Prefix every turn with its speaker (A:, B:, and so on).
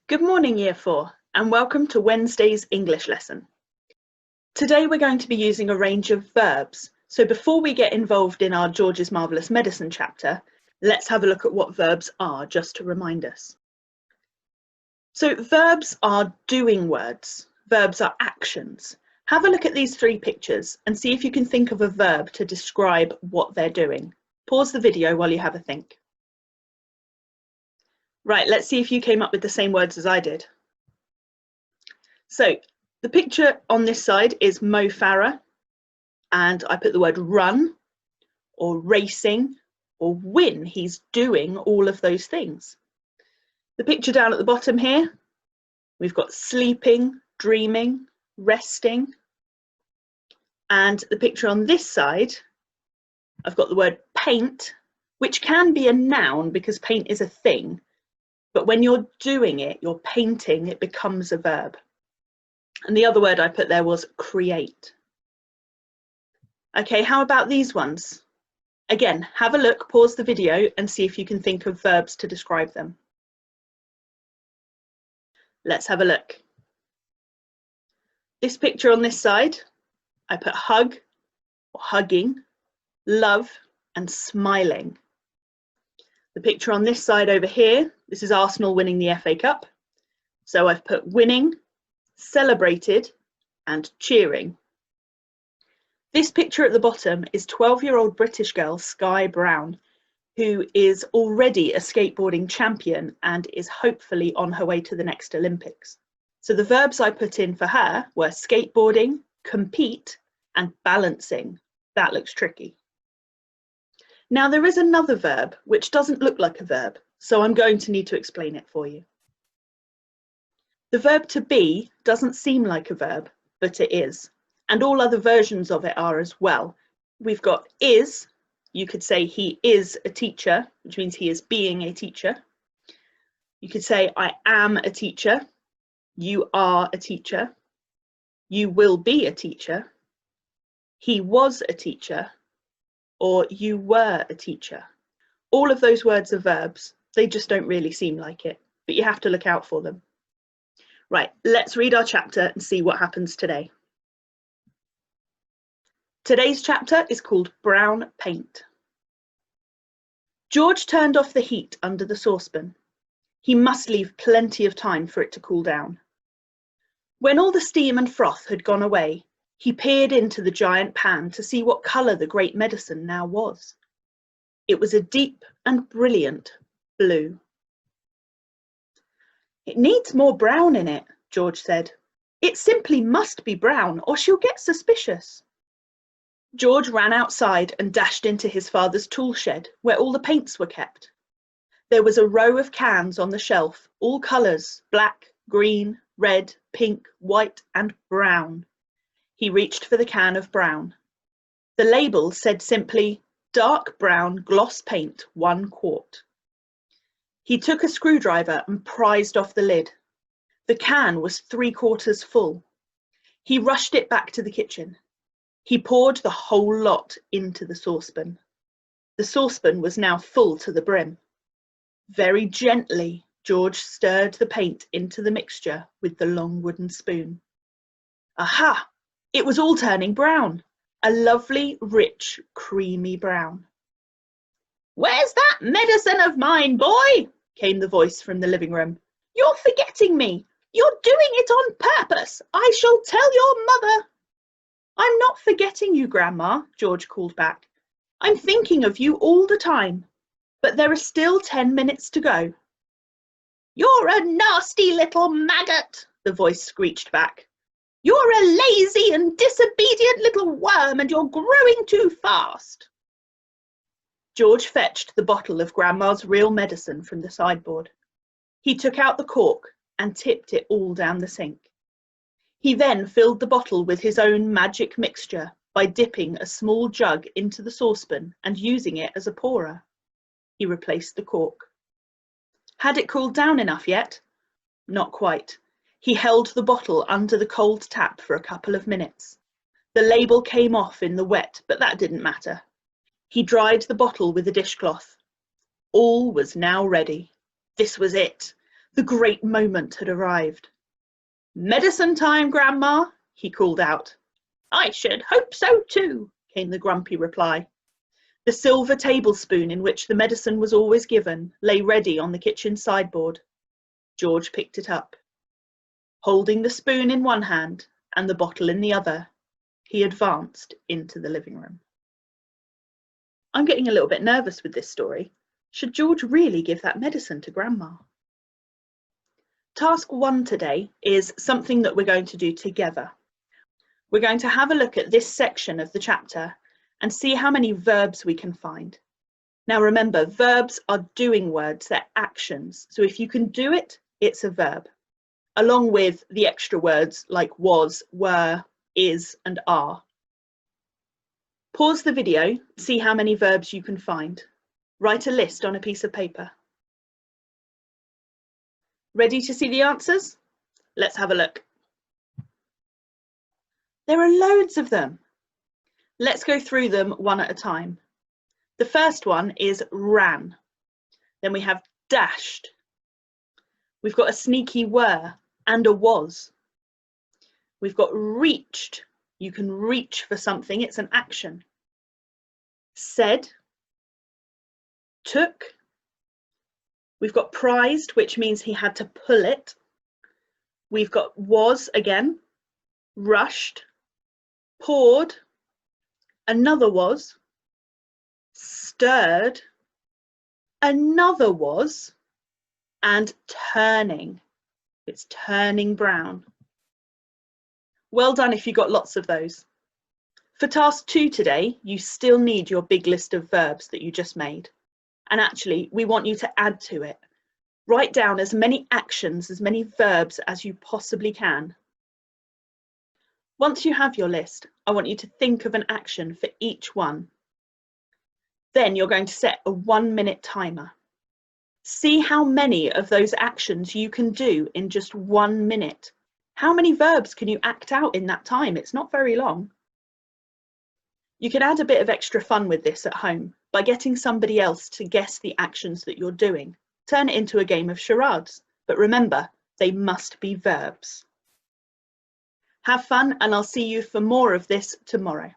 A: Good morning, Year 4, and welcome to Wednesday's English lesson. Today we're going to be using a range of verbs, so before we get involved in our George's Marvellous Medicine chapter, let's have a look at what verbs are, just to remind us. So verbs are doing words, verbs are actions. Have a look at these three pictures and see if you can think of a verb to describe what they're doing. Pause the video while you have a think. Right, let's see if you came up with the same words as I did. So the picture on this side is Mo Farah, and I put the word run or racing or win. He's doing all of those things. The picture down at the bottom here, we've got sleeping, dreaming, resting. And the picture on this side, I've got the word paint, which can be a noun because paint is a thing. But when you're doing it, you're painting, it becomes a verb. And the other word I put there was create. Okay, how about these ones? Again, have a look, pause the video and see if you can think of verbs to describe them. Let's have a look. This picture on this side, I put hug or hugging, love and smiling. The picture on this side over here, this is Arsenal winning the FA Cup. So I've put winning, celebrated and cheering. This picture at the bottom is 12-year-old British girl Sky Brown, who is already a skateboarding champion and is hopefully on her way to the next Olympics. So the verbs I put in for her were skateboarding, compete and balancing. That looks tricky. Now there is another verb which doesn't look like a verb, so I'm going to need to explain it for you. The verb to be doesn't seem like a verb, but it is, and all other versions of it are as well. We've got is, you could say he is a teacher, which means he is being a teacher. You could say I am a teacher, you are a teacher, you will be a teacher, he was a teacher, or you were a teacher. All of those words are verbs. They just don't really seem like it, but you have to look out for them. Right, let's read our chapter and see what happens today. Today's chapter is called Brown Paint. George turned off the heat under the saucepan. He must leave plenty of time for it to cool down. When all the steam and froth had gone away, he peered into the giant pan to see what colour the great medicine now was. It was a deep and brilliant blue. It needs more brown in it, George said. It simply must be brown or she'll get suspicious. George ran outside and dashed into his father's tool shed where all the paints were kept. There was a row of cans on the shelf, all colours, black, green, red, pink, white and brown. He reached for the can of brown. The label said simply, dark brown gloss paint, 1 quart. He took a screwdriver and prized off the lid. The can was 3/4 full. He rushed it back to the kitchen. He poured the whole lot into the saucepan. The saucepan was now full to the brim. Very gently, George stirred the paint into the mixture with the long wooden spoon. Aha! It was all turning brown, a lovely, rich, creamy brown. Where's that medicine of mine, boy? Came the voice from the living room. You're forgetting me. You're doing it on purpose. I shall tell your mother. I'm not forgetting you, Grandma, George called back. I'm thinking of you all the time, but there are still 10 minutes to go. You're a nasty little maggot, the voice screeched back. You're a lazy and disobedient little worm and you're growing too fast. George fetched the bottle of Grandma's real medicine from the sideboard. He took out the cork and tipped it all down the sink. He then filled the bottle with his own magic mixture by dipping a small jug into the saucepan and using it as a pourer. He replaced the cork. Had it cooled down enough yet? Not quite. He held the bottle under the cold tap for a couple of minutes. The label came off in the wet, but that didn't matter. He dried the bottle with a dishcloth. All was now ready. This was it. The great moment had arrived. "Medicine time, Grandma," he called out. "I should hope so too," came the grumpy reply. The silver tablespoon in which the medicine was always given lay ready on the kitchen sideboard. George picked it up. Holding the spoon in one hand and the bottle in the other, he advanced into the living room. I'm getting a little bit nervous with this story. Should George really give that medicine to Grandma? Task 1 today is something that we're going to do together. We're going to have a look at this section of the chapter and see how many verbs we can find. Now remember, verbs are doing words, they're actions. So if you can do it, it's a verb, along with the extra words like was, were, is, and are. Pause the video, see how many verbs you can find. Write a list on a piece of paper. Ready to see the answers? Let's have a look. There are loads of them. Let's go through them one at a time. The first one is ran. Then we have dashed. We've got a sneaky were and a was. We've got reached. You can reach for something, it's an action. Said. Took. We've got prized, which means he had to pull it. We've got was again. Rushed. Poured. Another was. Stirred. Another was. And turning. It's turning brown. Well done if you got lots of those. For task 2 today, you still need your big list of verbs that you just made. And actually, we want you to add to it. Write down as many actions, as many verbs as you possibly can. Once you have your list, I want you to think of an action for each one. Then you're going to set a 1-minute timer. See how many of those actions you can do in just 1 minute. How many verbs can you act out in that time? It's not very long. You can add a bit of extra fun with this at home by getting somebody else to guess the actions that you're doing. Turn it into a game of charades, but remember, they must be verbs. Have fun, and I'll see you for more of this tomorrow.